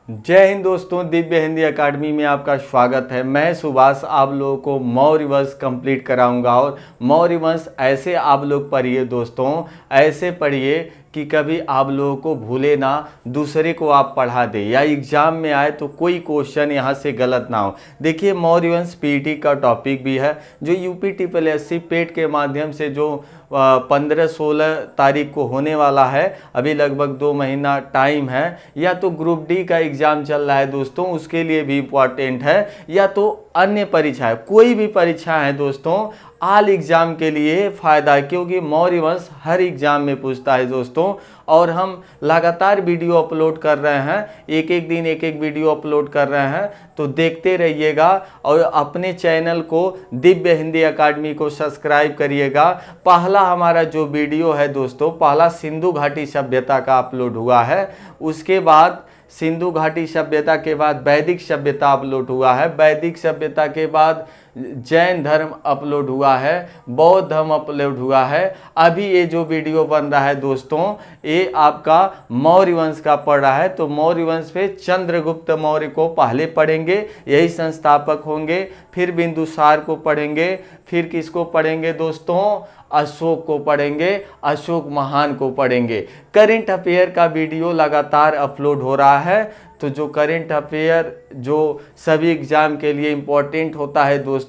जय हिंद दोस्तों, दिव्य हिंदी एकेडमी में आपका स्वागत है। मैं सुभाष आप लोगों को मौर्य वंश कंप्लीट कराऊंगा और मौर्य वंश ऐसे आप लोग पढ़िए दोस्तों, ऐसे पढ़िए कि कभी आप लोगों को भूले ना, दूसरे को आप पढ़ा दे या एग्जाम में आए तो कोई क्वेश्चन यहाँ से गलत ना हो। देखिए, मौर्य वंश पीटी का टॉपिक भी है जो यूपी ट्रिपल पेट के माध्यम से जो 15-16 तारीख को होने वाला है। अभी लगभग 2 महीना टाइम है। या तो ग्रुप डी का एग्ज़ाम चल रहा है दोस्तों, उसके लिए भी इम्पॉर्टेंट है, या तो अन्य परीक्षा है, कोई भी परीक्षा है दोस्तों, आल एग्ज़ाम के लिए फ़ायदा है क्योंकि मौर्य वंश हर एग्ज़ाम में पूछता है दोस्तों। और हम लगातार वीडियो अपलोड कर रहे हैं, एक एक दिन एक एक वीडियो अपलोड कर रहे हैं, तो देखते रहिएगा और अपने चैनल को दिव्य हिंदी एकेडमी को सब्सक्राइब करिएगा। पहला हमारा जो वीडियो है दोस्तों, पहला सिंधु घाटी सभ्यता का अपलोड हुआ है। उसके बाद सिंधु घाटी सभ्यता के बाद वैदिक सभ्यता अपलोड हुआ है। वैदिक सभ्यता के बाद जैन धर्म अपलोड हुआ है, बौद्ध धर्म अपलोड हुआ है। अभी ये जो वीडियो बन रहा है दोस्तों, ये आपका मौर्य वंश का पढ़ रहा है। तो मौर्य वंश पे चंद्रगुप्त मौर्य को पहले पढ़ेंगे, यही संस्थापक होंगे। फिर बिंदुसार को पढ़ेंगे, फिर किसको पढ़ेंगे दोस्तों, अशोक को पढ़ेंगे, अशोक महान को पढ़ेंगे। करेंट अफेयर का वीडियो लगातार अपलोड हो रहा है, तो जो करेंट अफेयर जो सभी एग्जाम के लिए इम्पोर्टेंट होता है दोस्तों,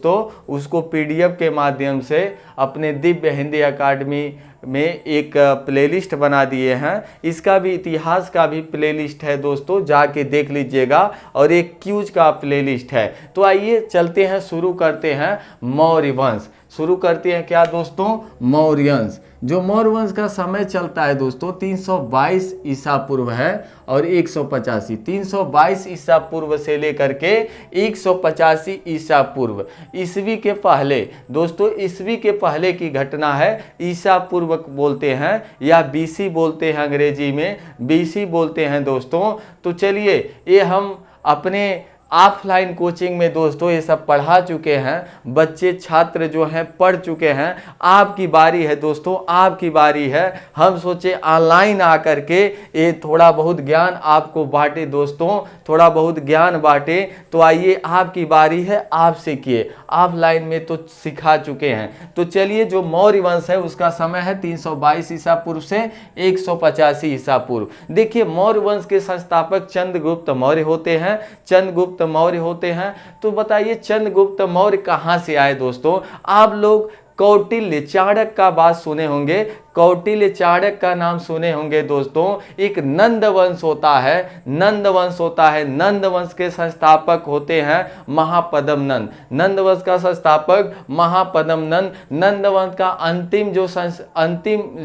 उसको पीडीएफ के माध्यम से अपने दिव्य हिंदी एकेडमी में एक प्लेलिस्ट बना दिए हैं। इसका भी इतिहास का भी प्लेलिस्ट है दोस्तों, जाके देख लीजिएगा, और एक क्यूज का प्लेलिस्ट है। तो आइए चलते हैं, शुरू करते हैं मौर्य वंश। शुरू करते हैं क्या दोस्तों, मौर्य वंश। जो मौर्य वंश का समय चलता है दोस्तों 322 ईसा पूर्व है और 185। 322 ईसा पूर्व से लेकर के 185 ईसा पूर्व, ईसवी के पहले दोस्तों, ईसवी के पहले की घटना है। ईसा पूर्व बोलते हैं या बीसी बोलते हैं, अंग्रेजी में बीसी बोलते हैं दोस्तों। तो चलिए, ये हम अपने ऑफलाइन कोचिंग में दोस्तों ये सब पढ़ा चुके हैं, बच्चे छात्र जो हैं पढ़ चुके हैं। आपकी बारी है दोस्तों, आपकी बारी है। हम सोचे ऑनलाइन आकर के ये थोड़ा बहुत ज्ञान आपको बांटे दोस्तों, थोड़ा बहुत ज्ञान बांटे। तो आइए, आपकी बारी है, आप सीखिए। ऑफलाइन में तो सिखा चुके हैं। तो चलिए, जो मौर्य वंश है उसका समय है 322 ईसा पूर्व से 185 ईसा पूर्व। देखिए, मौर्य वंश के संस्थापक चंद्रगुप्त मौर्य होते हैं, चंद्रगुप्त मौर्य होते हैं। तो बताइए, चंद्रगुप्त मौर्य कहां से आए दोस्तों? आप लोग कौटिल्य चाणक्य का बात सुने होंगे, कौटिल्य चाणक्य का नाम सुने होंगे दोस्तों। एक नंद वंश होता है, नंद वंश होता है। नंद वंश के संस्थापक होते हैं महापद्म नंद। नंद वंश का संस्थापक महापद्म नंद। नंद वंश का अंतिम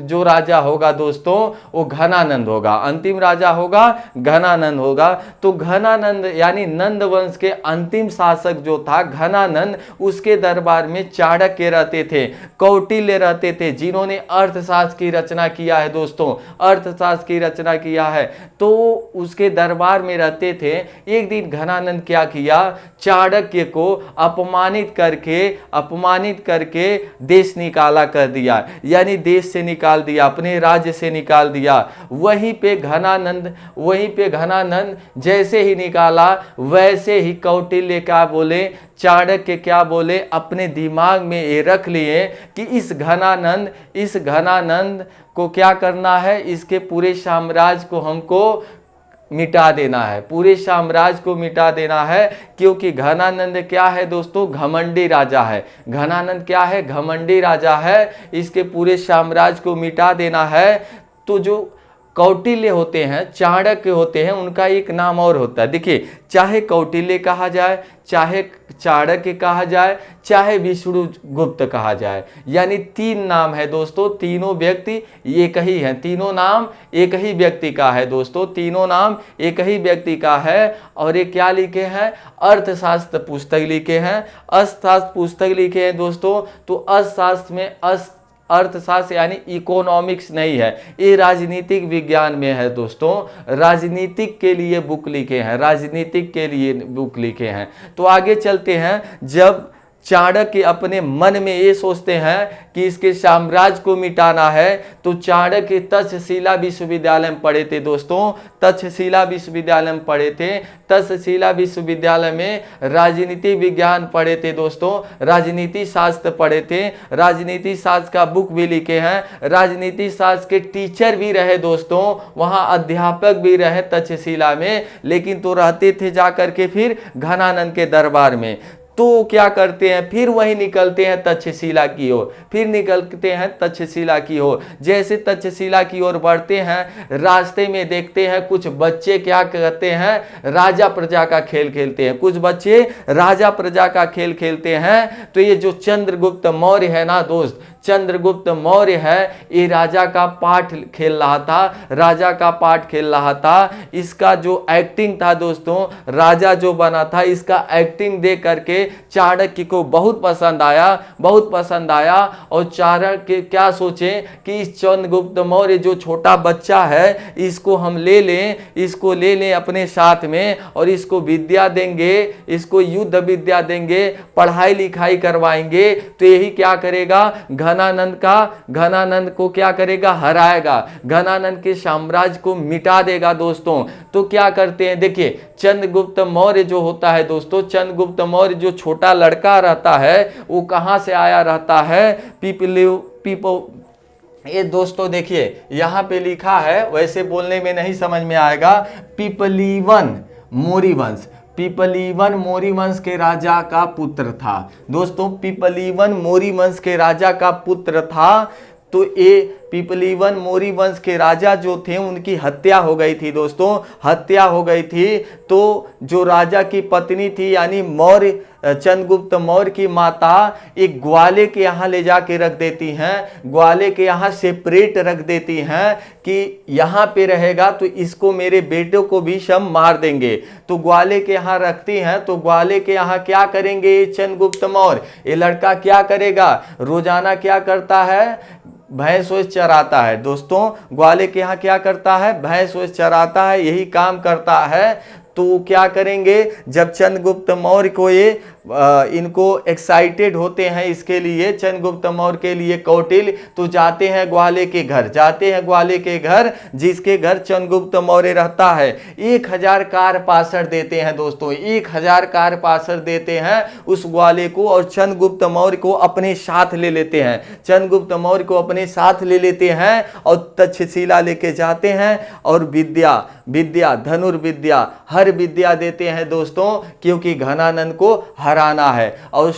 जो राजा होगा दोस्तों, वो घनानंद होगा। अंतिम राजा होगा घनानंद होगा। तो घनानंद यानी नंद वंश के अंतिम शासक जो था घनानंद, उसके दरबार में चाणक्य रहते थे, कौटिल्य रहते थे, जिन्होंने अर्थशास्त्र की रचना किया है दोस्तों, अर्थशास्त्र की रचना किया है। तो उसके दरबार में रहते थे। एक दिन घनानंद क्या किया, चाणक्य को अपमानित करके देश निकाला कर दिया, यानी देश से निकाल दिया, अपने राज्य से निकाल दिया। वहीं पे घनानंद जैसे ही निकाला, वैसे ही कौटिल्य क्या बोले, चाणक्य क्या बोले, अपने दिमाग में ये रख लिए कि इस घनानंद को क्या करना है, इसके पूरे साम्राज्य को हमको मिटा देना है, पूरे साम्राज्य को मिटा देना है। क्योंकि घनानंद क्या है दोस्तों, घमंडी राजा है। घनानंद क्या है, घमंडी राजा है। इसके पूरे साम्राज्य को मिटा देना है। तो जो कौटिल्य होते हैं, चाणक्य होते हैं, उनका एक नाम और होता है। देखिए, चाहे कौटिल्य कहा जाए, चाहे चाणक्य कहा जाए, चाहे विष्णुगुप्त कहा जाए, यानी 3 नाम है दोस्तों। तीनों व्यक्ति एक ही हैं, तीनों नाम एक ही व्यक्ति का है दोस्तों, तीनों नाम एक ही व्यक्ति का है। और ये क्या लिखे हैं, अर्थशास्त्र पुस्तक लिखे हैं, अर्थशास्त्र पुस्तक लिखे हैं दोस्तों। तो अर्थशास्त्र में अर्थशास्त्र यानी इकोनॉमिक्स नहीं है, ये राजनीतिक विज्ञान में है दोस्तों। राजनीतिक के लिए बुक लिखे हैं, राजनीतिक के लिए बुक लिखे हैं। तो आगे चलते हैं। जब चाणक्य अपने मन में ये सोचते हैं कि इसके साम्राज्य को मिटाना है, तो चाणक्य तक्षशिला विश्वविद्यालय में पढ़े थे दोस्तों, तक्षशिला विश्वविद्यालय में पढ़े थे। तक्षशिला विश्वविद्यालय में राजनीति विज्ञान पढ़े थे दोस्तों, राजनीति शास्त्र पढ़े थे, राजनीति शास्त्र का बुक भी लिखे हैं, राजनीति शास्त्र के टीचर भी रहे दोस्तों, वहां अध्यापक भी रहे तक्षशिला में, लेकिन तो रहते थे जाकर के फिर घनानंद के दरबार में। तो क्या करते हैं, फिर वही निकलते हैं तक्षशिला की ओर, फिर निकलते हैं तक्षशिला की ओर। जैसे तक्षशिला की ओर बढ़ते हैं, रास्ते में देखते हैं कुछ बच्चे क्या करते हैं, राजा प्रजा का खेल खेलते हैं, कुछ बच्चे राजा प्रजा का खेल खेलते हैं। तो ये जो चंद्रगुप्त मौर्य है ना दोस्त, चंद्रगुप्त मौर्य है, ये राजा का पाठ खेल रहा था, राजा का पाठ खेल रहा था। इसका जो एक्टिंग था दोस्तों, राजा जो बना था, इसका एक्टिंग देख करके चाणक्य को बहुत पसंद आया, बहुत पसंद आया। और चाणक्य क्या सोचे कि इस चंद्रगुप्त मौर्य जो छोटा बच्चा है, इसको हम ले लें, इसको ले लें अपने साथ में, और इसको विद्या देंगे, इसको युद्ध विद्या देंगे, पढ़ाई लिखाई करवाएंगे, तो यही क्या करेगा, घनानंद को क्या करेगा, हराएगा, घनानंद के साम्राज्य को मिटा देगा दोस्तों। तो क्या करते हैं, देखिए चंद्रगुप्त मौर्य जो होता है दोस्तों, चंद्रगुप्त मौर्य जो छोटा लड़का रहता है, वो कहां से आया रहता है, ये दोस्तों देखिए यहां पे लिखा है, वैसे बोलने में नहीं समझ में आएगा, पिपलीवन मौर्य वंश, पिपलीवन मौर्य वंश के राजा का पुत्र था दोस्तों, पिपलीवन मौर्य वंश के राजा का पुत्र था। तो ये पिपलीवन मौर्य वंश के राजा जो थे, उनकी हत्या हो गई थी दोस्तों, हत्या हो गई थी। तो जो राजा की पत्नी थी, यानी मौर्य चंद्रगुप्त मौर्य की माता, एक ग्वाले के यहाँ ले जाके रख देती हैं, ग्वाले के यहाँ सेपरेट रख देती हैं कि यहाँ पे रहेगा तो इसको, मेरे बेटों को भी सब मार देंगे। तो ग्वाले के यहाँ रखती हैं। तो ग्वाले के यहाँ क्या करेंगे चंद्रगुप्त मौर्य, ये लड़का क्या करेगा, रोजाना क्या करता है, भैंस चराता है दोस्तों, ग्वाले के यहाँ क्या करता है, भैंस चराता है, यही काम करता है। तो क्या करेंगे, जब चंद्रगुप्त मौर्य को ये इनको एक्साइटेड होते हैं इसके लिए, चंद्रगुप्त मौर्य के लिए कौटिल्य, तो जाते हैं ग्वाले के घर, जाते हैं ग्वाले के घर, जिसके घर चंद्रगुप्त मौर्य रहता है। 1000 कारपासर देते हैं दोस्तों, 1000 कारपासर देते हैं उस ग्वाले को, और चंद्रगुप्त मौर्य को अपने साथ ले लेते हैं, चंद्रगुप्त मौर्य को अपने साथ ले लेते हैं और तक्षशिला लेके जाते हैं, और विद्या धनुर्विद्या हर विद्या देते हैं दोस्तों, क्योंकि घनानंद को हराना है। और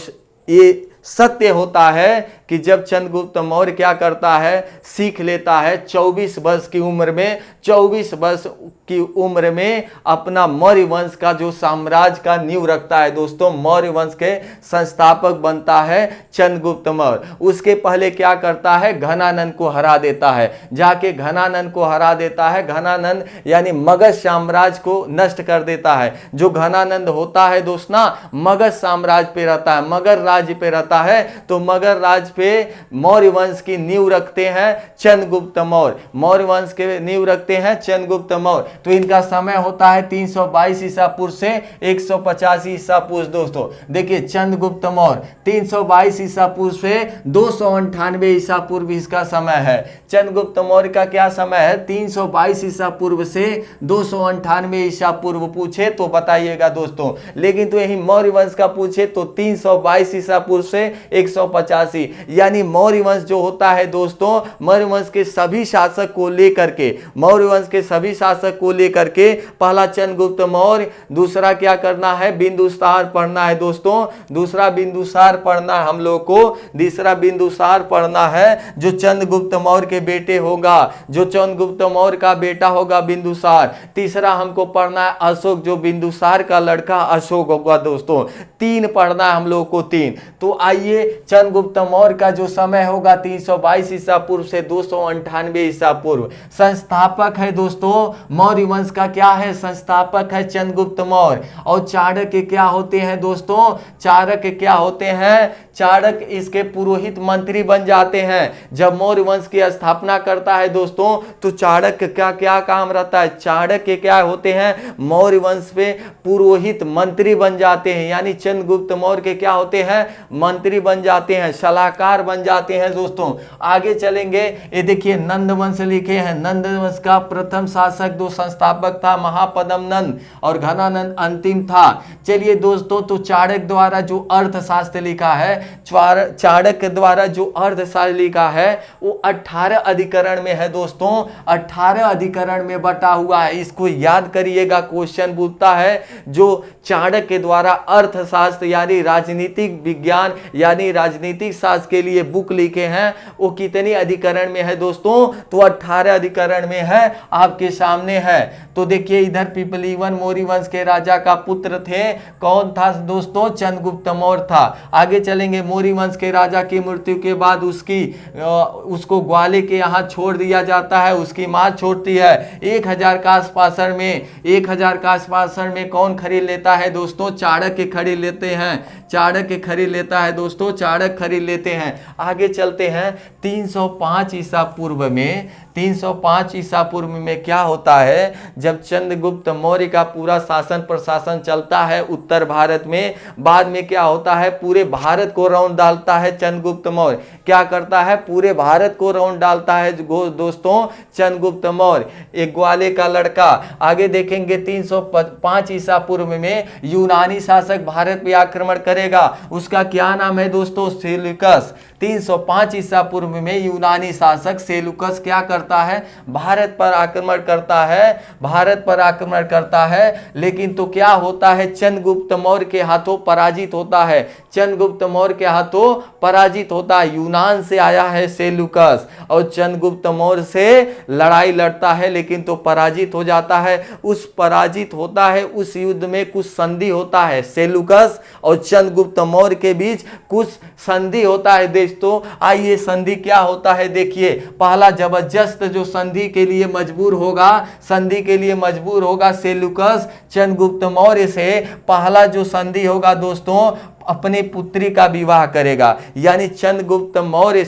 ये सत्य होता है कि जब चंद्रगुप्त मौर्य क्या करता है, सीख लेता है 24 वर्ष की उम्र में, 24 वर्ष की उम्र में अपना मौर्य वंश का जो साम्राज्य का नींव रखता है दोस्तों, मौर्य वंश के संस्थापक बनता है चंद्रगुप्त मौर्य। उसके पहले क्या करता है, घनानंद को हरा देता है, जाके घनानंद को हरा देता है, घनानंद यानी मगध साम्राज्य को नष्ट कर देता है। जो घनानंद होता है दोस्त ना, मगध साम्राज्य पे रहता है, मगध राज्य पे रहता है। तो मगध राज्य पे मौर्य वंश की नींव रखते हैं चंद्रगुप्त मौर्य, मौर्य वंश के नींव रखते हैं चंद्रगुप्त मौर्य। तो इनका समय होता है 322 ईसा पूर्व से 185 ईसा पूर्व दोस्तों। देखिए चंद्रगुप्त मौर्य 322 ईसा पूर्व से 298 ईसा पूर्व इसका समय है। चंद्रगुप्त मौर्य का क्या समय है, 322 ईसा पूर्व से 298 ईसा पूर्व पूछे तो बताइएगा दोस्तों। लेकिन तो यही मौर्य वंश का पूछे तो 322 ईसा पूर्व से 185, यानी मौर्य वंश जो होता है दोस्तों, मौर्य वंश के सभी शासक को लेकर के, मौर्य वंश के सभी शासक को लेकर के, पहला चंद्रगुप्त मौर्य, दूसरा क्या करना है, बिंदुसार पढ़ना है दोस्तों, दूसरा बिंदुसार पढ़ना है हम लोग को, तीसरा बिंदुसार पढ़ना है जो चंद्रगुप्त मौर्य के बेटे होगा, जो चंद्रगुप्त मौर्य का बेटा होगा बिंदुसार। तीसरा हमको पढ़ना है अशोक, जो बिंदुसार का लड़का अशोक होगा दोस्तों। 3 पढ़ना है हम लोग को, 3। तो आइए चंद्रगुप्त मौर्य का जो समय होगा 322 ईसा पूर्व से 298 ईसा पूर्व। संस्थापक है दोस्तों मौर्य वंश का, क्या है, संस्थापक है चंद्रगुप्त मौर्य। और चाणक्य क्या होते हैं दोस्तों, चाणक्य क्या होते हैं, चाणक्य इसके पुरोहित मंत्री बन जाते हैं। जब मौर्य वंश की स्थापना करता है दोस्तों तो चाणक्य का क्या काम रहता है, चाणक्य क्या होते हैं, मौर्य वंश पे पुरोहित मंत्री बन जाते हैं। यानी चंद्रगुप्त मौर्य के क्या होते हैं, मंत्री बन जाते हैं, सलाहकार बन जाते हैं दोस्तों। आगे चलेंगे, ये देखिए नंद वंश लिखे हैं। नंद वंश का प्रथम शासक दो संस्थापक था महापद्म नंद और घनानंद अंतिम था। चलिए दोस्तों, तो चाणक्य द्वारा जो अर्थशास्त्र लिखा है, चाणक्य द्वारा जो अर्थशास्त्र लिखा है वो 18 अधिकरण में है दोस्तों, 18 अधिकरण में बटा हुआ है। इसको याद करिएगा, क्वेश्चन पूछता है जो चाणक्य द्वारा अर्थशास्त्र यानी राजनीतिक विज्ञान यानी राजनीतिक शास्त्र के लिए बुक लिखे हैं वो कितने अधिकरण में है दोस्तों, तो 18 अधिकरण में है, आपके सामने है। तो देखिए इधर पिपलीवन मौर्य वंश के राजा का पुत्र थे, कौन था दोस्तों, चंद्रगुप्त मौर्य था। आगे चलेंगे, मौर्य वंश के राजा की मृत्यु के बाद उसको ग्वाले के यहाँ छोड़ दिया जाता है, उसकी मां छोड़ती है। 1000 का आसपासन में 1000 का आसपासन में कौन खरीद लेता है दोस्तों, चाणक्य खरीद लेते हैं, चाणक्य खरीद लेता है दोस्तों, चाणक्य खरीद लेते हैं। आगे चलते हैं, 305 ईसा पूर्व में 305 ईसा पूर्व में क्या होता है, जब चंद्रगुप्त मौर्य का पूरा शासन प्रशासन चलता है उत्तर भारत में, बाद में क्या होता है, पूरे भारत को रौंद डालता है चंद्रगुप्त मौर्य। क्या करता है, पूरे भारत को रौंद डालता है दोस्तों चंद्रगुप्त मौर्य, एक ग्वाले का लड़का। आगे देखेंगे 305 ईसा पूर्व में यूनानी शासक भारत पे आक्रमण करेगा, उसका क्या नाम है दोस्तों, सेल्यूकस। 305 ईसा पूर्व में यूनानी शासक सेल्यूकस क्या करता है, भारत पर आक्रमण करता है, भारत पर आक्रमण करता है। लेकिन तो क्या होता है, चंद्रगुप्त मौर्य के हाथों पराजित होता है, चंद्रगुप्त मौर्य के हाथों पराजित होता है। यूनान से आया है सेल्यूकस और चंद्रगुप्त मौर्य से लड़ाई लड़ता है, लेकिन तो पराजित हो जाता है। उस पराजित होता है, उस युद्ध में कुछ संधि होता है, सेल्यूकस और चंद्रगुप्त मौर्य के बीच कुछ संधि होता है दोस्तों। आइए संधि क्या होता है देखिए, पहला जबरदस्त जो संधि के लिए मजबूर होगा, संधि के लिए मजबूर होगा सेल्यूकस चंद्रगुप्त मौर्य से। पहला जो संधि होगा दोस्तों, अपने पुत्री का विवाह करेगा, यानी चंद्रगुप्त मौर्य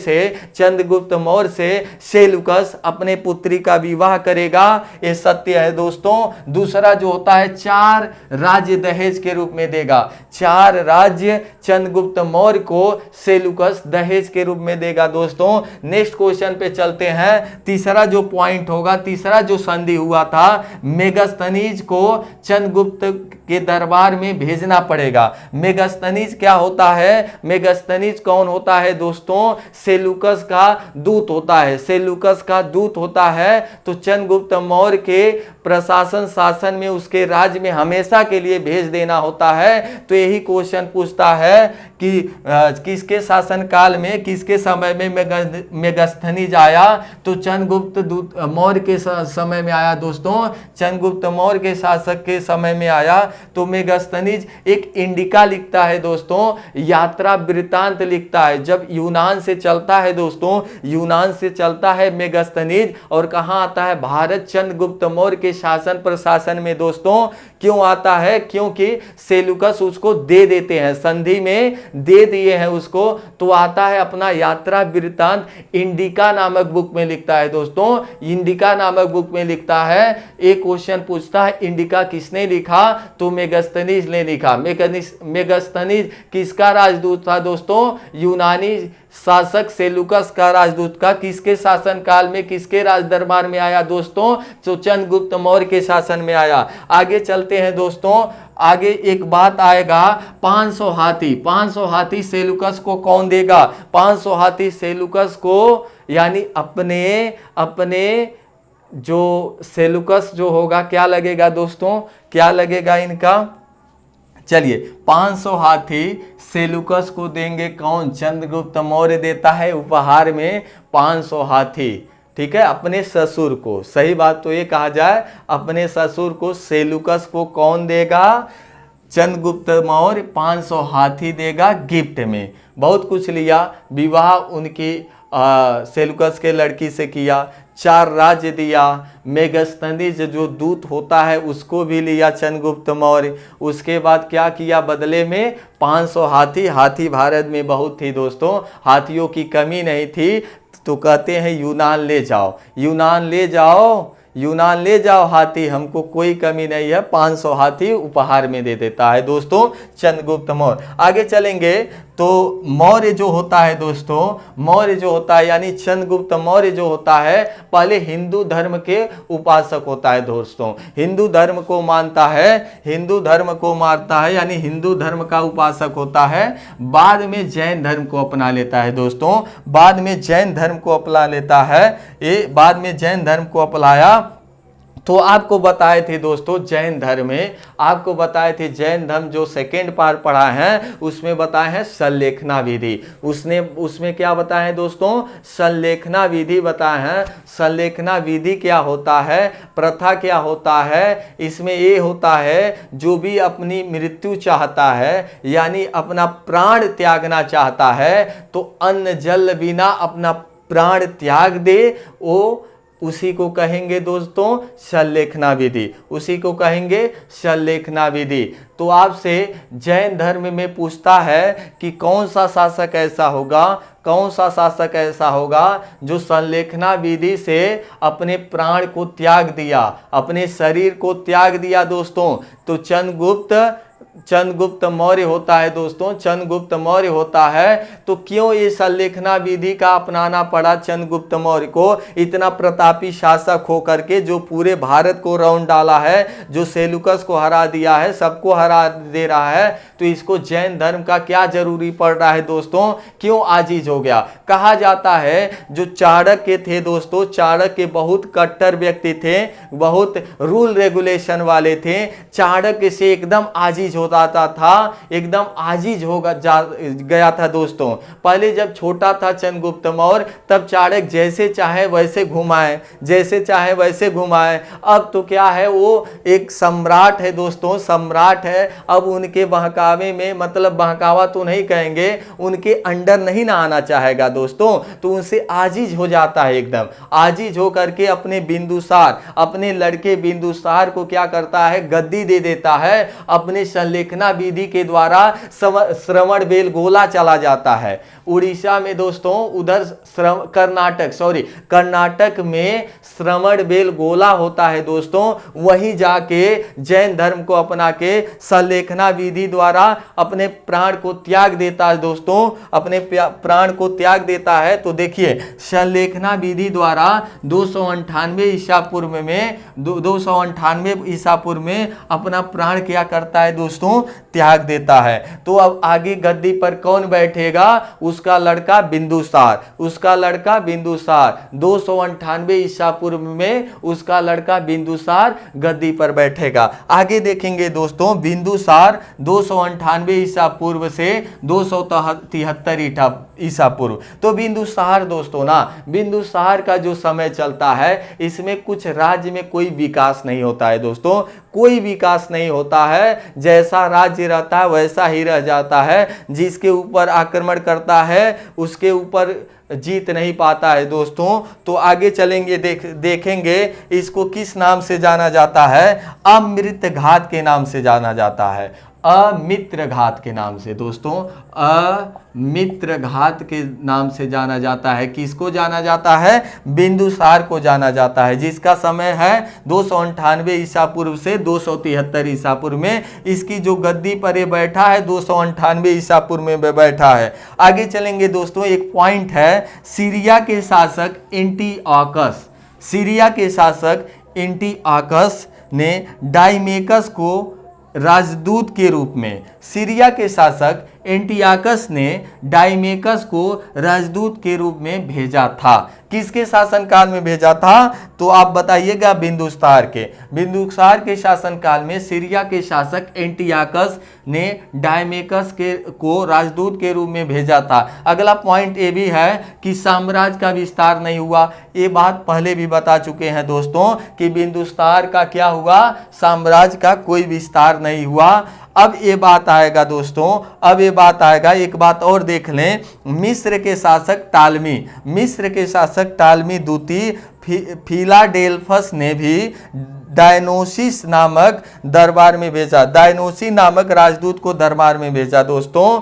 से सेल्यूकस अपने पुत्री का विवाह करेगा, ये सत्य है दोस्तों। दूसरा जो होता है, 4 राज्य दहेज के रूप में देगा, 4 राज्य चंद्रगुप्त मौर्य को सेल्यूकस दहेज के रूप में देगा दोस्तों। नेक्स्ट क्वेश्चन पे चलते हैं। तीसरा जो पॉइंट होगा, तीसरा जो संधि हुआ था, मेगास्थनीज को चंद्रगुप्त के दरबार में भेजना पड़ेगा। मेगास्थनीज क्या होता है, मेगास्थनीज कौन होता है दोस्तों, सेल्यूकस का दूत होता है, सेल्यूकस का दूत होता है। तो चंद्रगुप्त मौर्य के प्रशासन शासन में उसके राज्य में हमेशा के लिए भेज देना होता है। तो यही क्वेश्चन पूछता है कि किसके शासन काल में, किसके समय में मेगास्थनीज आया, तो चंद्रगुप्त मौर्य के समय में आया दोस्तों, चंद्रगुप्त मौर्य के शासक के समय में आया। तो मेगास्थनीज एक इंडिका लिखता है दोस्तों, यात्रा वृत्तांत लिखता है। जब यूनान से चलता है दोस्तों, यूनान से चलता है मेगास्थनीज और कहां आता है, भारत चंद्रगुप्त मौर्य के शासन प्रशासन में दोस्तों। क्यों आता है, क्योंकि सेल्यूकस उसको दे देते हैं, संधि में दे दिए हैं उसको, तो आता है अपना यात्रा वृत्तांत इंडिका नामक बुक में लिखता है दोस्तों, इंडिका नामक बुक में लिखता है। एक क्वेश्चन पूछता है इंडिका किसने लिखा, तो मेगास्थनीज ने लिखा। मेगास्थनीज किसका राजदूत था दोस्तों, यूनानी शासक सेल्यूकस का राजदूत का। किसके शासन काल में, किसके राज दरबार में आया दोस्तों, तो चंद्रगुप्त मौर्य के शासन में आया। आगे चलते हैं दोस्तों, आगे एक बात आएगा, 500 हाथी, 500 हाथी सेल्यूकस को कौन देगा, 500 हाथी सेल्यूकस को, यानी अपने जो सेल्यूकस जो होगा क्या लगेगा दोस्तों, क्या लगेगा इनका, चलिए 500 हाथी सेल्यूकस को देंगे कौन, चंद्रगुप्त मौर्य देता है उपहार में 500 हाथी, ठीक है, अपने ससुर को। सही बात तो ये कहा जाए, अपने ससुर को सेल्यूकस को कौन देगा, चंद्रगुप्त मौर्य 500 हाथी देगा गिफ्ट में। बहुत कुछ लिया, विवाह उनकी सेल्यूकस के लड़की से किया, 4 राज्य दिया, मेगस्थनीज जो दूत होता है उसको भी लिया चंद्रगुप्त मौर्य। उसके बाद क्या किया बदले में? 500 हाथी भारत में बहुत थी दोस्तों, हाथियों की कमी नहीं थी। तो कहते हैं यूनान ले जाओ, यूनान ले जाओ, यूनान ले जाओ हाथी, हमको कोई कमी नहीं है। 500 हाथी उपहार में दे देता है दोस्तों चंद्रगुप्त मौर्य। आगे चलेंगे तो मौर्य जो होता है दोस्तों, मौर्य जो होता है यानी चंद्रगुप्त मौर्य जो होता है, पहले हिंदू धर्म के उपासक होता है दोस्तों। हिंदू धर्म को मानता है, हिंदू धर्म को मानता है यानी हिंदू धर्म का उपासक होता है। बाद में जैन धर्म को अपना लेता है दोस्तों, बाद में जैन धर्म को अपना लेता है। ये बाद में जैन धर्म को अपनाया तो आपको बताए थे दोस्तों जैन धर्म में, आपको बताए थे जैन धर्म जो सेकेंड पार्ट पढ़ा है उसमें बताए हैं संलेखना विधि। उसमें क्या बताए हैं दोस्तों? संलेखना विधि बताए हैं। संलेखना विधि क्या होता है, प्रथा क्या होता है? इसमें ये होता है जो भी अपनी मृत्यु चाहता है यानी अपना प्राण त्यागना चाहता है तो अन्न जल बिना अपना प्राण त्याग दे, वो उसी को कहेंगे दोस्तों संलेखना विधि, उसी को कहेंगे संलेखना विधि। तो आपसे जैन धर्म में पूछता है कि कौन सा शासक ऐसा होगा, कौन सा शासक ऐसा होगा जो संलेखना विधि से अपने प्राण को त्याग दिया, अपने शरीर को त्याग दिया दोस्तों? तो चंद्रगुप्त मौर्य होता है दोस्तों, चंद्रगुप्त मौर्य होता है। तो क्यों ये संलेखना विधि का अपनाना पड़ा चंद्रगुप्त मौर्य को? इतना प्रतापी शासक होकर के जो पूरे भारत को राउंड डाला है, जो सेल्यूकस को हरा दिया है, सबको हरा दे रहा है, तो इसको जैन धर्म का क्या जरूरी पड़ रहा है दोस्तों? क्यों आजीज हो गया? कहा जाता है जो चाणक्य थे दोस्तों, चाणक्य बहुत कट्टर व्यक्ति थे, बहुत रूल रेगुलेशन वाले थे, चाणक्य से एकदम आजीज होता था, एकदम आजीज हो गया था दोस्तों। पहले जब छोटा था चंद्रगुप्त मौर्य तब चाणक्य जैसे चाहे वैसे घुमाए, जैसे चाहे वैसे घुमाए। अब तो क्या है, वो एक सम्राट है दोस्तों, सम्राट है। अब उनके बहकावे में, मतलब बहकावा तो नहीं कहेंगे, उनके अंडर नहीं ना आना चाहेगा दोस्तों, तो उनसे आजीज हो जाता है, एकदम आजीज हो करके अपने बिंदुसार, अपने लड़के बिंदुसार को क्या करता है, गद्दी दे देता है। अपने संलेखना विधि के द्वारा श्रवणबेलगोला चला जाता है उड़ीसा में दोस्तों, उधर कर्नाटक में श्रवणबेलगोला होता है दोस्तों। वहीं जाके जैन धर्म को अपना के संलेखना विधि द्वारा अपने प्राण को त्याग देता है दोस्तों, अपने प्राण को त्याग देता है। तो देखिए संलेखना विधि द्वारा 298 ईसा पूर्व में 298 ईसा पूर्व में अपना प्राण क्या करता है दोस्तों, त्याग देता है। तो अब आगे गद्दी पर कौन बैठेगा? उसका लड़का बिंदुसार, उसका लड़का बिंदुसार 298 ईसा पूर्व में उसका लड़का बिंदुसार गद्दी पर बैठेगा। आगे देखेंगे दोस्तों, बिंदुसार 298 ईसा पूर्व से 273 ईसा पूर्व। तो बिंदुसार दोस्तों ना, बिंदुसार का जो समय चलता है इसमें कुछ राज्य में कोई विकास नहीं होता है दोस्तों, कोई विकास नहीं होता है। जैसा राज्य रहता है वैसा ही रह जाता है, जिसके ऊपर आक्रमण करता है उसके ऊपर जीत नहीं पाता है दोस्तों। तो आगे चलेंगे, देखेंगे इसको किस नाम से जाना जाता है? अमृत घात के नाम से जाना जाता है, अमित्र घात के नाम से दोस्तों, अमित्र घात के नाम से जाना जाता है। किसको जाना जाता है? बिंदुसार को जाना जाता है, जिसका समय है 298 ईसा पूर्व से 273 ईसा पूर्व में। इसकी जो गद्दी पर ये बैठा है 298 ईसा पूर्व में बैठा है। आगे चलेंगे दोस्तों, एक पॉइंट है, सीरिया के शासक एंटिओकस, सीरिया के शासक एंटिओकस ने डाइमेकस को राजदूत के रूप में, सीरिया के शासक एंटिओकस ने डाइमेकस को राजदूत के रूप में भेजा था। किसके शासनकाल में भेजा था? तो आप बताइएगा, बिंदुसार के। बिंदुसार के शासनकाल में सीरिया के शासक एंटिओकस ने डाइमेकस को राजदूत के रूप में भेजा था। अगला पॉइंट ये भी है कि साम्राज्य का विस्तार नहीं हुआ। ये बात पहले भी बता चुके हैं दोस्तों कि बिंदुसार का क्या हुआ, साम्राज्य का कोई विस्तार नहीं हुआ। अब ये बात आएगा दोस्तों, अब ये बात आएगा, एक बात और देख लें। मिस्र के शासक टालमी, मिस्र के शासक टालमी द्वितीय फिलाडेल्फस ने भी डायनोसिस नामक दरबार में भेजा, डायनोसी नामक राजदूत को दरबार में भेजा दोस्तों।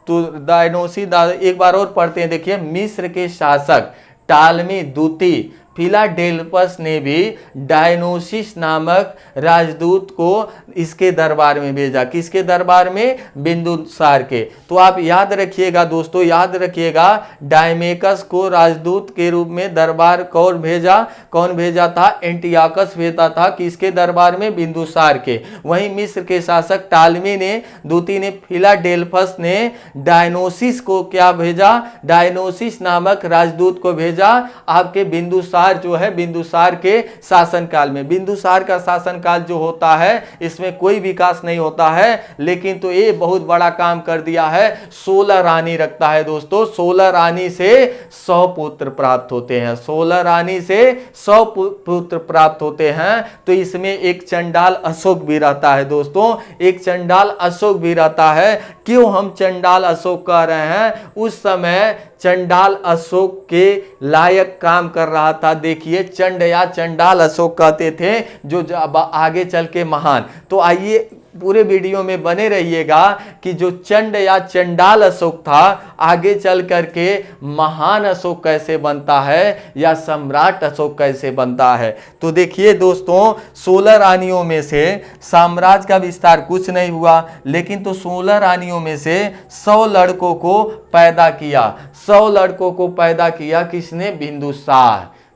तो डायनोसी, एक बार और पढ़ते हैं, देखिए, मिस्र के शासक टालमी द्वितीय फिलाडेल्फस ने भी डायनोसिस नामक राजदूत को इसके दरबार में भेजा। किसके दरबार में? बिंदुसार के। तो आप याद रखिएगा दोस्तों, याद रखिएगा, डायमेकस को राजदूत के रूप में दरबार कौन भेजा था? एंटियाकस भेजा था। किसके दरबार में? बिंदुसार के। वहीं मिस्र के शासक टालमी ने द्वितीय ने फिलाडेल्फस ने डायनोसिस को क्या भेजा? डायनोसिस नामक राजदूत को भेजा आपके बिंदुसार जो है, बिंदुसार के शासनकाल में। बिंदुसार का शासनकाल जो होता है इसमें कोई विकास नहीं होता है, लेकिन तो ये बहुत बड़ा काम कर दिया है, 16 रानी रखता है दोस्तों। 16 रानी से 100 पुत्र प्राप्त होते हैं, 16 रानी से 100 पुत्र प्राप्त होते हैं। तो इसमें एक चंडाल अशोक भी रहता है दोस्तों, एक चंडाल अशोक भी रहता है। क्यों हम चंडाल अशोक कह रहे हैं? उस समय चंडाल अशोक के लायक काम कर रहा था। देखिए, चंड या चंडाल अशोक कहते थे, जो आगे चल के महान। तो आइए पूरे वीडियो में बने रहिएगा कि जो चंड या चंडाल अशोक था, आगे चल करके महान अशोक कैसे बनता है या सम्राट अशोक कैसे बनता है। तो देखिए दोस्तों, 16 रानियों में से साम्राज्य का विस्तार कुछ नहीं हुआ, लेकिन तो 16 रानियों में से 100 लड़कों को पैदा किया। 100 लड़कों को पैदा किया किसने?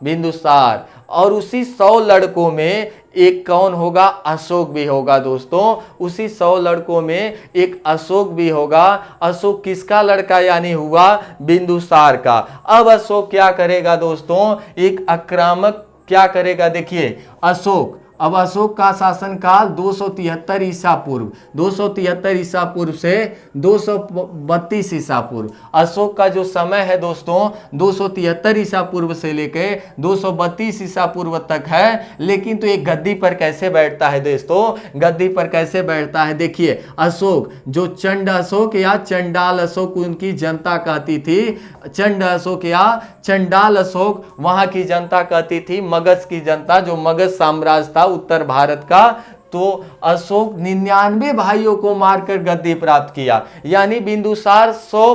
बिंदुसार। और उसी 100 लड़कों में एक कौन होगा? अशोक भी होगा दोस्तों। उसी 100 लड़कों में एक अशोक भी होगा। अशोक किसका लड़का यानी हुआ? बिंदुसार का। अब अशोक क्या करेगा दोस्तों? एक आक्रामक क्या करेगा? देखिए, अब अशोक का शासनकाल 273 ईसा पूर्व, 273 ईसा पूर्व से 232 ईसा पूर्व। अशोक का जो समय है दोस्तों 273 ईसा पूर्व से लेके 232 ईसा पूर्व तक है। लेकिन तो एक गद्दी पर कैसे बैठता है दोस्तों? गद्दी पर कैसे बैठता है? देखिए, अशोक जो चंड अशोक या चंडाल अशोक उनकी जनता कहती थी, चंड अशोक या चंडाल अशोक वहां की जनता कहती थी, मगध की जनता, जो मगध साम्राज्य था उत्तर भारत का। तो अशोक 99 भाइयों को मारकर गद्दी प्राप्त किया। यानी बिंदुसार 100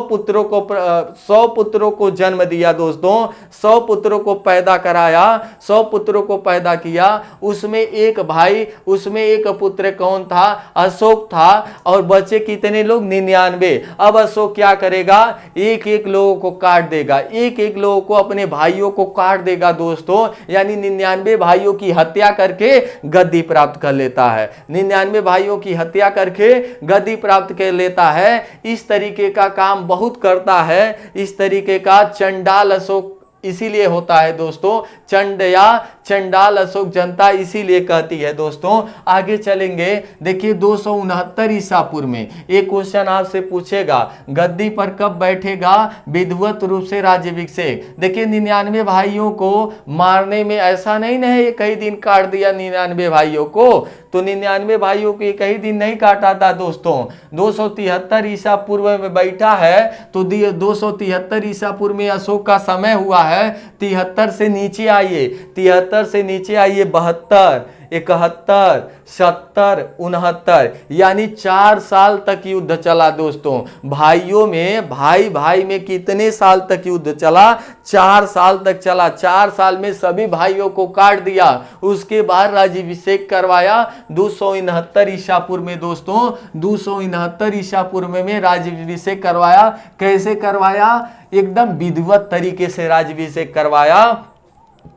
पुत्रों को जन्म दिया दोस्तों, 100 पुत्रों को पैदा कराया, 100 पुत्रों को पैदा किया। उसमें एक पुत्र कौन था? अशोक था। और बचे कितने लोग? 99। अब अशोक क्या करेगा? एक एक लोगों को काट देगा, एक एक लोगों को, अपने भाइयों को काट देगा दोस्तों। यानी 99 भाइयों की हत्या करके गद्दी प्राप्त कर लेता है। 99 भाइयों की हत्या करके गद्दी प्राप्त कर लेता है। इस तरीके का काम बहुत करता है। इस तरीके का चंडाल अशोक इसीलिए होता है दोस्तों, चंड या चंडाल अशोक जनता इसीलिए कहती है दोस्तों। आगे चलेंगे, देखिए 269 ईसा पूर्व में एक क्वेश्चन आपसे पूछेगा, गद्दी पर कब बैठेगा विधिवत रूप से राज्याभिषेक? देखिए 99 भाइयों को मारने में ऐसा नहीं है कई दिन काट दिया 99 भाइयों को, तो 99 भाइयों को एक ही दिन नहीं काटा था दोस्तों। 273 ईसा पूर्व में बैठा है, तो 273 ईसा पूर्व में अशोक का समय हुआ है। 73 से नीचे आइए, 73 से नीचे आइए, 72, 71, 70, 69, यानी 4 साल तक युद्ध चला दोस्तों। भाइयों में, भाई में कितने साल तक युद्ध चला? 4 साल तक चला। 4 साल में सभी भाइयों को काट दिया। उसके बाद राज्याभिषेक करवाया 269 ईसा पूर्व में दोस्तों। 269 ईसा पूर्व में राज्याभिषेक करवाया। कैसे करवाया? एकदम विधिवत तरीके से राज्याभिषेक करवाया।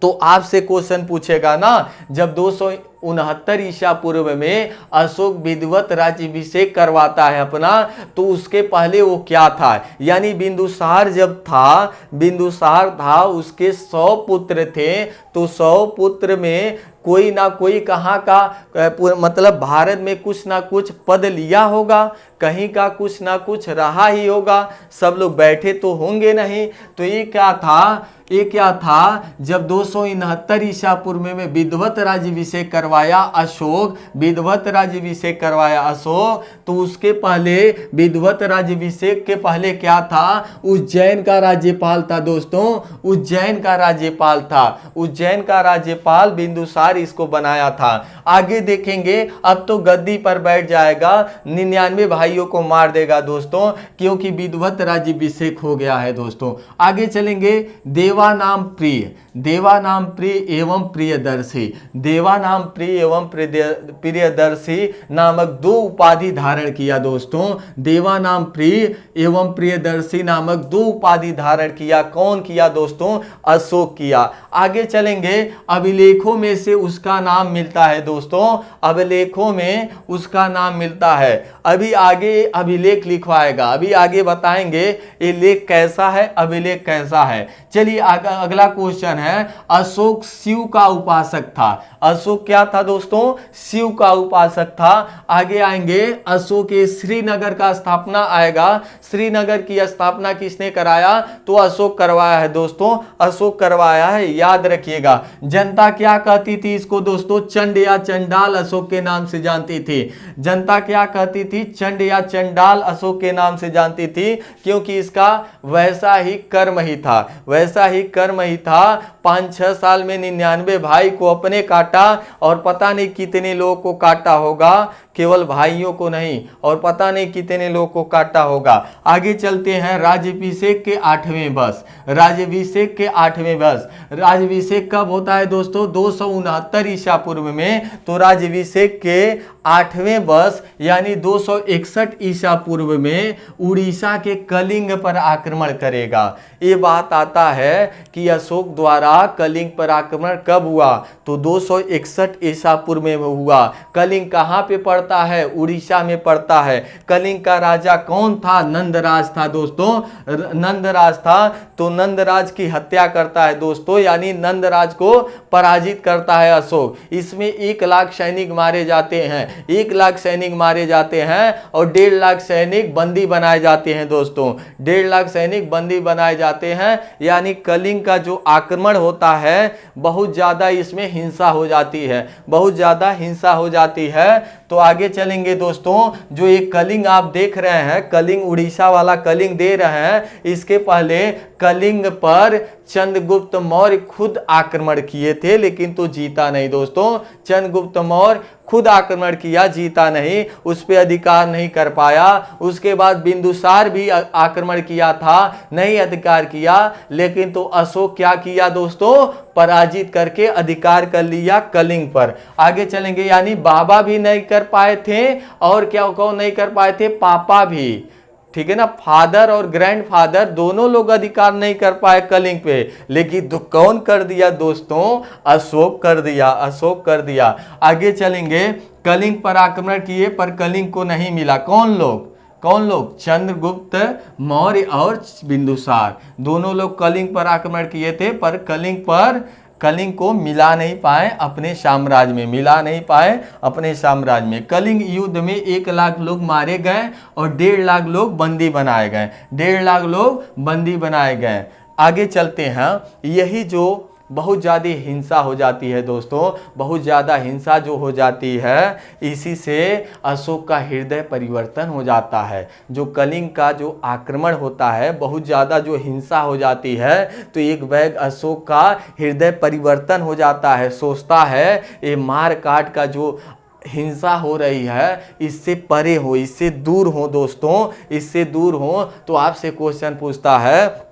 तो आपसे क्वेश्चन पूछेगा ना, जब 269 ईसा पूर्व में अशोक विधिवत राज्याभिषेक करवाता है अपना, तो उसके पहले वो क्या था? यानी बिंदुसार था, उसके 100 पुत्र थे। तो 100 पुत्र में कोई ना कोई कहाँ का, मतलब भारत में कुछ ना कुछ पद लिया होगा, कहीं का कुछ ना कुछ रहा ही होगा, सब लोग बैठे तो होंगे नहीं। तो ये क्या था? जब 269 ईसा पूर्व में विधिवत राज्याभिषेक करवा करवाया अशोक, विधिवत राज्याभिषेक करवाया अशोक, तो उसके पहले विधिवत राज्याभिषेक के पहले क्या था, उज्जैन का राज्यपाल था दोस्तों, उज्जैन का राज्यपाल था, उज्जैन का राज्यपाल बिंदुसार इसको बनाया था। आगे देखेंगे, अब तो गद्दी पर बैठ जाएगा, 99 भाइयों को मार देगा दोस्तों, क्योंकि विधिवत राज्याभिषेक हो गया है दोस्तों। आगे चलेंगे, देवानाम प्रिय, देवानाम प्रिय एवं प्रियदर्शी, देवानाम प्रिय एवं प्रियदर्शी नामक दो उपाधि धारण किया दोस्तों, देवानाम प्रिय एवं प्रियदर्शी नामक दो उपाधि धारण किया। कौन किया दोस्तों, अशोक किया। आगे चलेंगे, अभिलेखों में से उसका नाम मिलता है दोस्तों, अभिलेखों में उसका नाम मिलता है। अभी आगे अभिलेख लिखवाएगा, अभी आगे बताएंगे ये लेख कैसा है, अभिलेख कैसा है। चलिए अगला क्वेश्चन है, अशोक शिव का उपासक था। अशोक क्या था दोस्तों, शिव का उपासक था। आगे आएंगे, अशोक के श्रीनगर का स्थापना आएगा, श्रीनगर की स्थापना किसने कराया, तो अशोक करवाया है दोस्तों, अशोक करवाया है, याद रखिएगा। जनता क्या कहती थी इसको दोस्तों, चंड या चंडाल अशोक के नाम से जानती थी। जनता क्या कहती थी, चंड या चंडाल अशोक के नाम से जानती थी, क्योंकि इसका वैसा ही कर्म ही था, वैसा ही कर्म ही था। 5-6 साल में 99 भाई को अपने काटा, और पता नहीं कितने लोगों को काटा होगा, केवल भाइयों को नहीं, और पता नहीं कितने लोगों को काटा होगा। आगे चलते हैं, राज्याभिषेक के 8वें वर्ष, राज्याभिषेक के 8वें वर्ष, राज्याभिषेक कब होता है दोस्तों, 269 ईसा पूर्व में। तो राज्याभिषेक के 8वें वर्ष यानी 261 ईसा पूर्व में उड़ीसा के कलिंग पर आक्रमण करेगा। ये बात आता है कि अशोक द्वारा कलिंग पर आक्रमण कब हुआ, तो 261 ईसा पूर्व में हुआ। कलिंग कहाँ पे पड़ता है, उड़ीसा में पड़ता है। कलिंग का राजा कौन था, नंदराज था दोस्तों, नंदराज था। तो नंदराज की हत्या करता है दोस्तों, यानी नंदराज को पराजित करता है अशोक। इसमें 1 लाख सैनिक मारे जाते हैं, 1 लाख सैनिक मारे जाते हैं, और 1.5 लाख सैनिक बंदी बनाए जाते हैं दोस्तों, 1.5 लाख सैनिक बंदी बनाए जाते हैं। यानी कलिंग का जो आक्रमण होता है, बहुत ज्यादा इसमें हिंसा हो जाती है, बहुत ज्यादा हिंसा हो जाती है। तो आगे चलेंगे दोस्तों, जो ये कलिंग आप देख रहे हैं, कलिंग उड़ीसा वाला कलिंग दे रहे हैं, इसके पहले कलिंग पर चंद्रगुप्त मौर्य खुद आक्रमण किए थे, लेकिन तो जीता नहीं दोस्तों। चंद्रगुप्त मौर्य खुद आक्रमण किया, जीता नहीं, उस पर अधिकार नहीं कर पाया। उसके बाद बिंदुसार भी आक्रमण किया था, नहीं अधिकार किया, लेकिन तो अशोक क्या किया दोस्तों, पराजित करके अधिकार कर लिया कलिंग पर। आगे चलेंगे, यानी बाबा भी नहीं कर पाए थे, और क्या कौन नहीं कर पाए थे, पापा भी, ठीक है ना, फादर और ग्रैंडफादर दोनों लोग अधिकार नहीं कर पाए कलिंग पे, लेकिन तो कौन कर दिया दोस्तों, अशोक कर दिया, अशोक कर दिया। आगे चलेंगे, कलिंग पर आक्रमण किए पर कलिंग को नहीं मिला। कौन लोग, कौन लोग, चंद्रगुप्त मौर्य और बिंदुसार, दोनों लोग कलिंग पर आक्रमण किए थे, पर कलिंग को मिला नहीं पाए अपने साम्राज्य में, मिला नहीं पाए अपने साम्राज्य में। कलिंग युद्ध में 1 लाख लोग मारे गए और 1.5 लाख लोग बंदी बनाए गए, 1.5 लाख लोग बंदी बनाए गए। आगे चलते हैं, यही जो बहुत ज़्यादा हिंसा हो जाती है दोस्तों, बहुत ज़्यादा हिंसा जो हो जाती है, इसी से अशोक का हृदय परिवर्तन हो जाता है। जो कलिंग का जो आक्रमण होता है, बहुत ज़्यादा जो हिंसा हो जाती है, तो एक बैग अशोक का हृदय परिवर्तन हो जाता है, सोचता है ये मार काट का जो हिंसा हो रही है, इससे परे हो, इससे दूर हो दोस्तों, इससे दूर हो। तो आपसे क्वेश्चन पूछता है,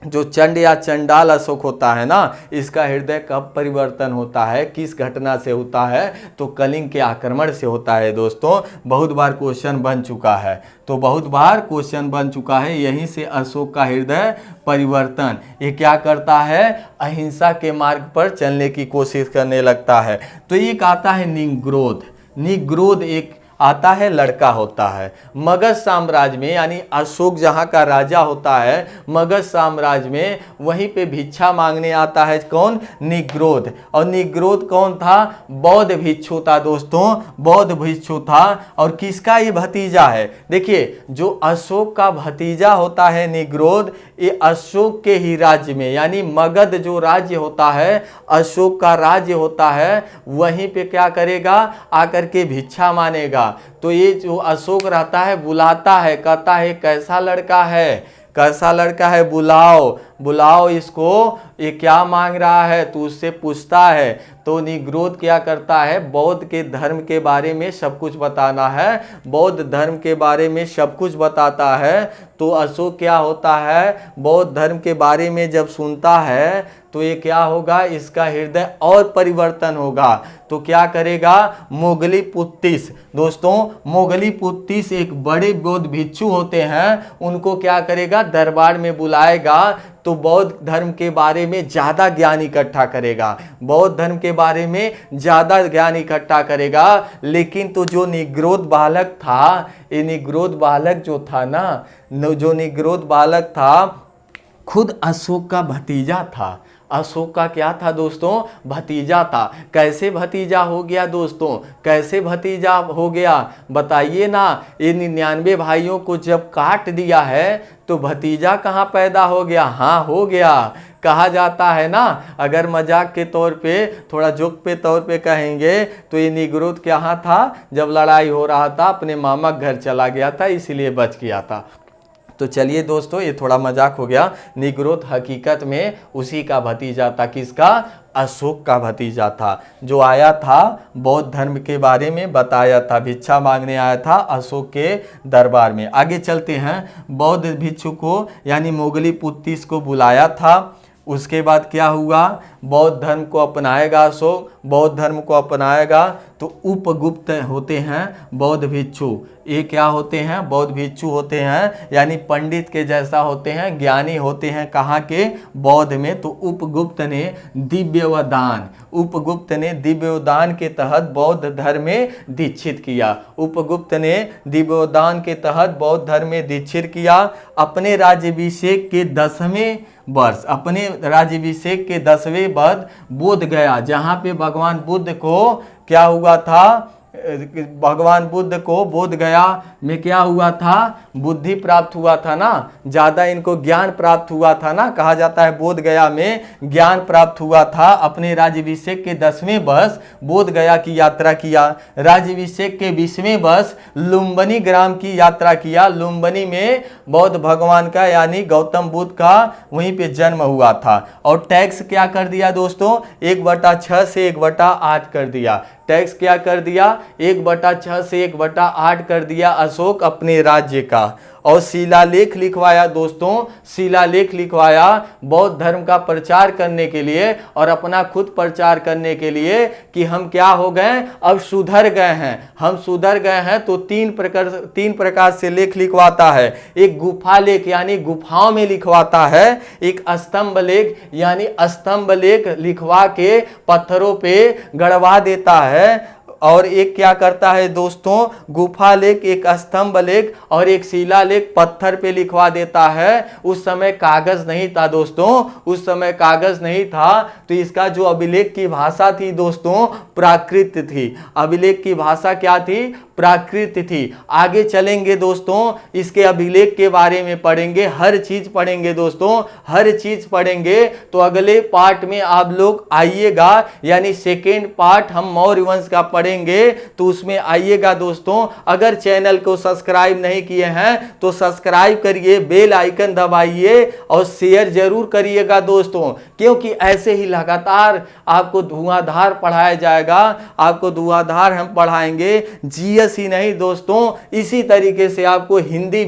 जो चंड या चंडाल अशोक होता है ना, इसका हृदय कब परिवर्तन होता है, किस घटना से होता है, तो कलिंग के आक्रमण से होता है दोस्तों। बहुत बार क्वेश्चन बन चुका है, तो बहुत बार क्वेश्चन बन चुका है, यहीं से अशोक का हृदय परिवर्तन, ये क्या करता है, अहिंसा के मार्ग पर चलने की कोशिश करने लगता है। तो एक आता है निग्रोध, निग्रोध एक आता है लड़का होता है। मगध साम्राज्य में यानी अशोक जहाँ का राजा होता है मगध साम्राज्य में, वहीं पे भिक्षा मांगने आता है कौन? निग्रोध। और निग्रोध कौन था? बौद्ध भिक्षु था दोस्तों, बौद्ध भिक्षु था। और किसका ये भतीजा है? देखिए जो अशोक का भतीजा होता है निग्रोध, ये अशोक के ही राज्य में यानी मगध जो राज्य होता है, अशोक का राज्य होता है, वहीं पे क्या करेगा? आकर के भिक्षा मांगेगा। तो ये जो अशोक रहता है बुलाता है, कहता है कैसा लड़का है, कैसा लड़का है, बुलाओ बुलाओ इसको, ये क्या मांग रहा है, तू उससे पूछता है। तो निग्रोध क्या करता है? बौद्ध के धर्म के बारे में सब कुछ बताना है, बौद्ध धर्म के बारे में सब कुछ बताता है। तो अशोक क्या होता है? बौद्ध धर्म के बारे में जब सुनता है तो ये क्या होगा? इसका हृदय और परिवर्तन होगा। तो क्या करेगा? मोगलीपुत्तिस, दोस्तों मोगलीपुत्तिस एक बड़े बौद्ध भिक्षु होते हैं, उनको क्या करेगा? दरबार में बुलाएगा। तो बौद्ध धर्म के बारे में ज़्यादा ज्ञान इकट्ठा करेगा, बौद्ध धर्म के बारे में ज़्यादा ज्ञान इकट्ठा करेगा। लेकिन तो जो निग्रोध बालक था, ये निग्रोध बालक जो था ना, जो निग्रोध बालक था खुद अशोक का भतीजा था। अशोक का क्या था दोस्तों? भतीजा था। कैसे भतीजा हो गया दोस्तों? कैसे भतीजा हो गया बताइए ना। ये 99 भाइयों को जब काट दिया है तो भतीजा कहाँ पैदा हो गया? हाँ हो गया। कहा जाता है ना, अगर मजाक के तौर पे, थोड़ा जोक पे तौर पे कहेंगे तो ये निग्रोध क्या था? जब लड़ाई हो रहा था अपने मामा घर चला गया था, इसीलिए बच गया था। तो चलिए दोस्तों, ये थोड़ा मजाक हो गया। निग्रोध हकीकत में उसी का भतीजा था। किसका? अशोक का भतीजा था, जो आया था बौद्ध धर्म के बारे में बताया था, भिक्षा मांगने आया था अशोक के दरबार में। आगे चलते हैं। बौद्ध भिक्षु को यानी मोगलीपुत्तिस को बुलाया था। उसके बाद क्या हुआ? बौद्ध धर्म को अपनाएगा अशोक, बौद्ध धर्म को अपनाएगा। तो उपगुप्त होते हैं बौद्ध भिक्षु। ये क्या होते हैं? बौद्ध भिक्षु होते हैं, यानी पंडित के जैसा होते हैं, ज्ञानी होते हैं। कहाँ के? बौद्ध में। तो उपगुप्त ने दिव्यवदान, उपगुप्त ने दिव्यवदान के तहत बौद्ध धर्म में दीक्षित किया। उपगुप्त ने दिव्यवदान के तहत बौद्ध धर्म में दीक्षित किया। अपने राज्याभिषेक के 10वें वर्ष, अपने राज्याभिषेक के 10वें वर्ष बोध गया, जहाँ पे भगवान बुद्ध को क्या हुआ था? भगवान बुद्ध को बोध गया में क्या हुआ था? बुद्धि प्राप्त हुआ था ना, ज़्यादा इनको ज्ञान प्राप्त हुआ था ना। कहा जाता है बोध गया में ज्ञान प्राप्त हुआ था। अपने राज्याभिषेक के 10वें वर्ष बोध गया की यात्रा किया। राज्याभिषेक के 20वें वर्ष लुम्बिनी ग्राम की यात्रा किया। लुम्बिनी में बौद्ध भगवान का यानी गौतम बुद्ध का वहीं पे जन्म हुआ था। और टैक्स क्या कर दिया दोस्तों? 1/6 से 1/8 कर दिया। टैक्स क्या कर दिया? 1/6 से 1/8 कर दिया अशोक अपने राज्य का। और शिलालेख लिखवाया दोस्तों, शिलालेख लिखवाया बौद्ध धर्म का प्रचार करने के लिए और अपना खुद प्रचार करने के लिए कि हम क्या हो गए? अब सुधर गए हैं, हम सुधर गए हैं। तो तीन प्रकार से लेख लिखवाता है। एक गुफा लेख यानी गुफाओं में लिखवाता है, एक स्तंभ लेख यानी स्तंभ लेख लिखवा के पत्थरों पे गड़वा देता है। और एक क्या करता है दोस्तों? गुफा लेख, एक स्तंभ लेख और एक शिला लेख पत्थर पे लिखवा देता है। उस समय कागज नहीं था दोस्तों, उस समय कागज नहीं था। तो इसका जो अभिलेख की भाषा थी दोस्तों, प्राकृत थी। अभिलेख की भाषा क्या थी? प्राकृत थी। आगे चलेंगे दोस्तों, इसके अभिलेख के बारे में पढ़ेंगे, हर चीज पढ़ेंगे दोस्तों, हर चीज पढ़ेंगे। तो अगले पार्ट में आप लोग आइएगा, यानी सेकेंड पार्ट हम मौर्य वंश का पढ़ेंगे, तो उसमें आइएगा दोस्तों। अगर चैनल को सब्सक्राइब नहीं किए हैं तो सब्सक्राइब करिए, बेल आइकन दबाइए और शेयर जरूर करिएगा दोस्तों, क्योंकि ऐसे ही लगातार आपको धुआंधार पढ़ाया जाएगा। आपको धुआंधार हम पढ़ाएंगे, जीएस ही नहीं दोस्तों, इसी तरीके से आपको हिंदी